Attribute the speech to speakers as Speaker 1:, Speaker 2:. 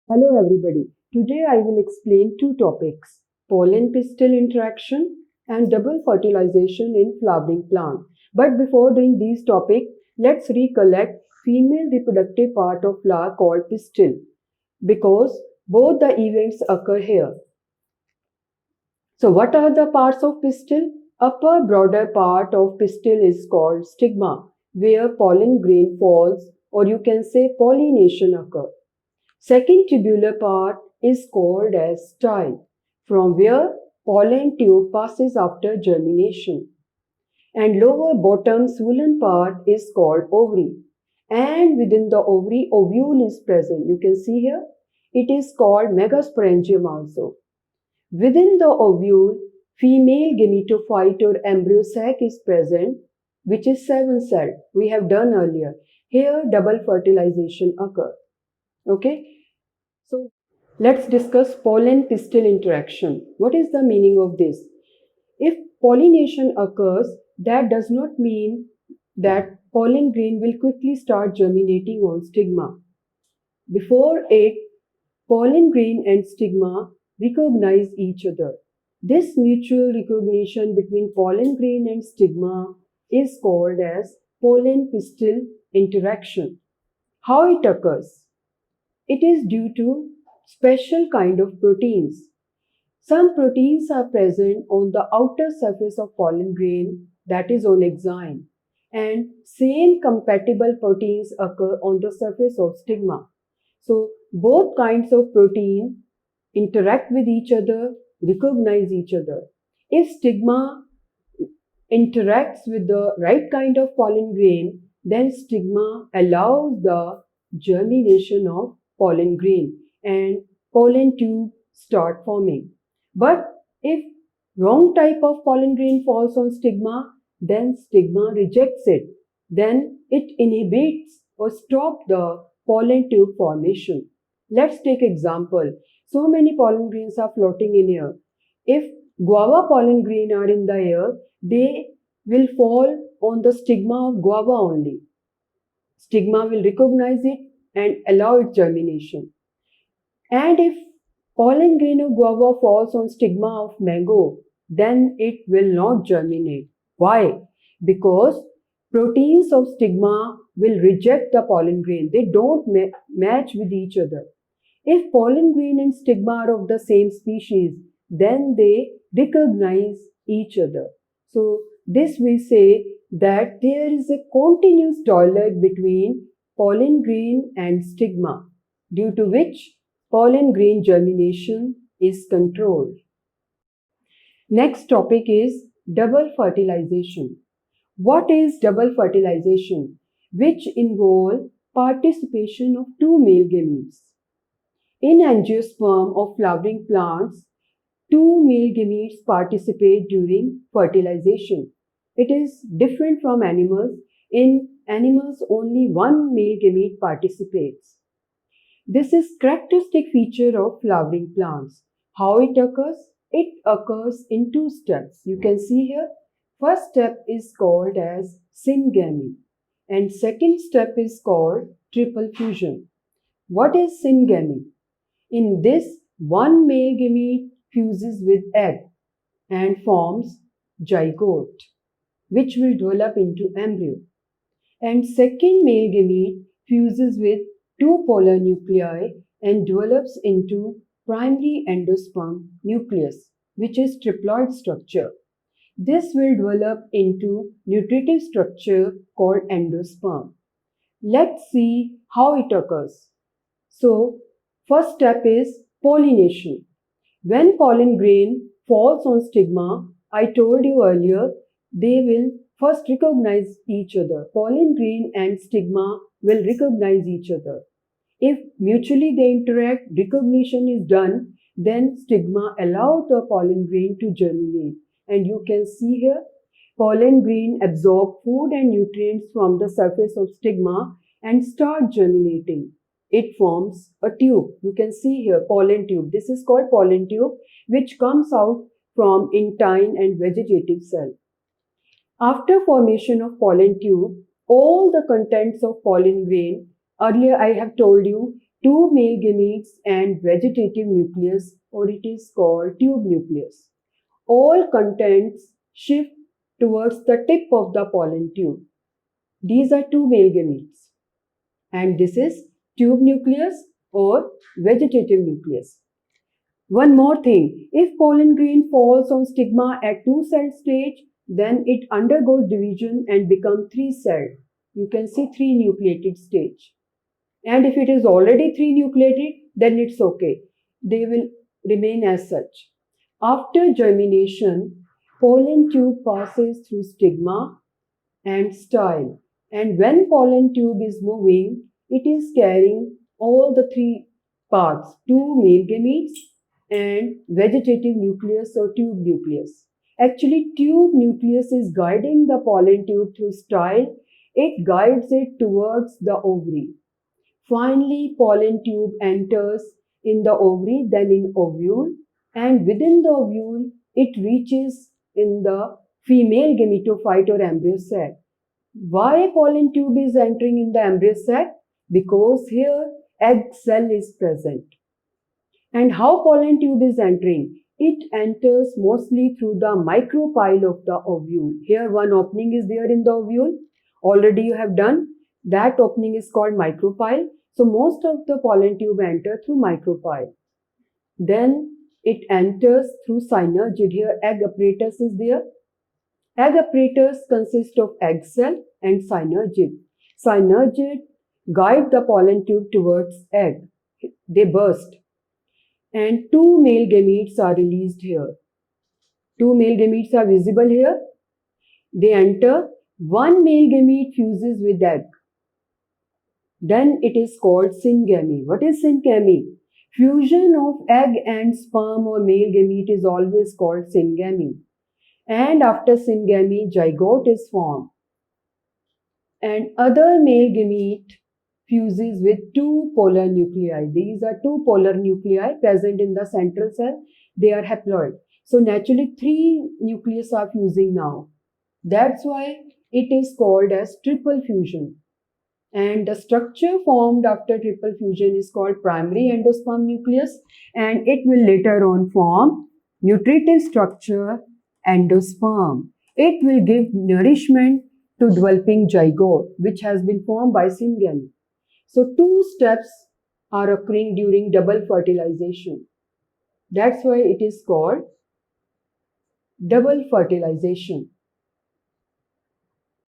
Speaker 1: Hello everybody. Today I will explain two topics: pollen pistil interaction and double fertilization in flowering plant. But before doing these topics, let's recollect female reproductive part of flower called pistil because both the events occur here. So what are the parts of pistil? Upper broader part of pistil is called stigma, where pollen grain falls, or you can say pollination occurs. Second tubular part is called as style, from where pollen tube passes after germination. And lower bottom swollen part is called ovary. And within the ovary, ovule is present. You can see here, it is called megasporangium also. Within the ovule, female gametophyte or embryo sac is present, which is 7-celled. We have done earlier. Here, double fertilization occurs. Okay. So let's discuss pollen pistil interaction. What is the meaning of this? If pollination occurs, that does not mean that pollen grain will quickly start germinating on stigma. Before it, pollen grain and stigma recognize each other. This mutual recognition between pollen grain and stigma is called as pollen pistil interaction. How it occurs? It is due to special kind of proteins. Some proteins are present on the outer surface of pollen grain, that is on exine, and same compatible proteins occur on the surface of stigma. So both kinds of protein interact with each other, recognize each other. If stigma interacts with the right kind of pollen grain, then stigma allows the germination of pollen grain and pollen tube start forming. But if wrong type of pollen grain falls on stigma, then stigma rejects it. Then it inhibits or stops the pollen tube formation. Let's take example. So many pollen grains are floating in air. If guava pollen grain are in the air, they will fall on the stigma of guava only. Stigma will recognize it and allow its germination. And if pollen grain of guava falls on stigma of mango, then it will not germinate. Why? Because proteins of stigma will reject the pollen grain. They don't match with each other. If pollen grain and stigma are of the same species, then they recognize each other. So this we say that there is a continuous dialogue between pollen grain and stigma, due to which pollen grain germination is controlled. Next topic is double fertilization. What is double fertilization? Which involve participation of two male gametes. In angiosperm of flowering plants, two male gametes participate during fertilization. It is different from animals. In animals, only one male gamete participates. This is characteristic feature of flowering plants. How it occurs? It occurs in two steps. You can see here. First step is called as syngamy and second step is called triple fusion. What is syngamy? In this, one male gamete fuses with egg and forms zygote, which will develop into embryo. And second male gamete fuses with two polar nuclei and develops into primary endosperm nucleus, which is triploid structure. This will develop into nutritive structure called endosperm. Let's see how it occurs. So, first step is pollination. When pollen grain falls on stigma, I told you earlier, they will first recognize each other. Pollen grain and stigma will recognize each other. If mutually they interact, recognition is done, then stigma allows the pollen grain to germinate. And you can see here, pollen grain absorb food and nutrients from the surface of stigma and start germinating. It forms a tube. You can see here pollen tube. This is called pollen tube, which comes out from intine and vegetative cell. After formation of pollen tube, all the contents of pollen grain, earlier I have told you two male gametes and vegetative nucleus, or it is called tube nucleus. All contents shift towards the tip of the pollen tube. These are two male gametes. And this is tube nucleus or vegetative nucleus. One more thing, if pollen grain falls on stigma at two-celled stage, then it undergoes division and becomes three-celled. You can see three-nucleated stage. And if it is already three-nucleated, then it's okay. They will remain as such. After germination, pollen tube passes through stigma and style. And when pollen tube is moving, it is carrying all the three parts, two male gametes and vegetative nucleus or tube nucleus. Actually, tube nucleus is guiding the pollen tube through style. It guides it towards the ovary. Finally, pollen tube enters in the ovary, then in ovule, and within the ovule, it reaches in the female gametophyte or embryo sac. Why pollen tube is entering in the embryo sac? Because here egg cell is present. And how pollen tube is entering? It enters mostly through the micropyle of the ovule. Here one opening is there in the ovule. Already you have done. That opening is called micropyle. So most of the pollen tube enter through micropyle. Then it enters through synergid. Here egg apparatus is there. Egg apparatus consists of egg cell and synergid. Synergid guide the pollen tube towards egg. They burst. And two male gametes are released here. Two male gametes are visible here. They enter. One male gamete fuses with egg. Then it is called syngamy. What is syngamy? Fusion of egg and sperm or male gamete is always called syngamy. And after syngamy, zygote is formed. And other male gamete fuses with two polar nuclei. These are two polar nuclei present in the central cell. They are haploid. So naturally, three nucleus are fusing now. That's why it is called as triple fusion. And the structure formed after triple fusion is called primary endosperm nucleus, and it will later on form nutritive structure endosperm. It will give nourishment to developing zygote, which has been formed by syngamy. So two steps are occurring during double fertilization. That's why it is called double fertilization.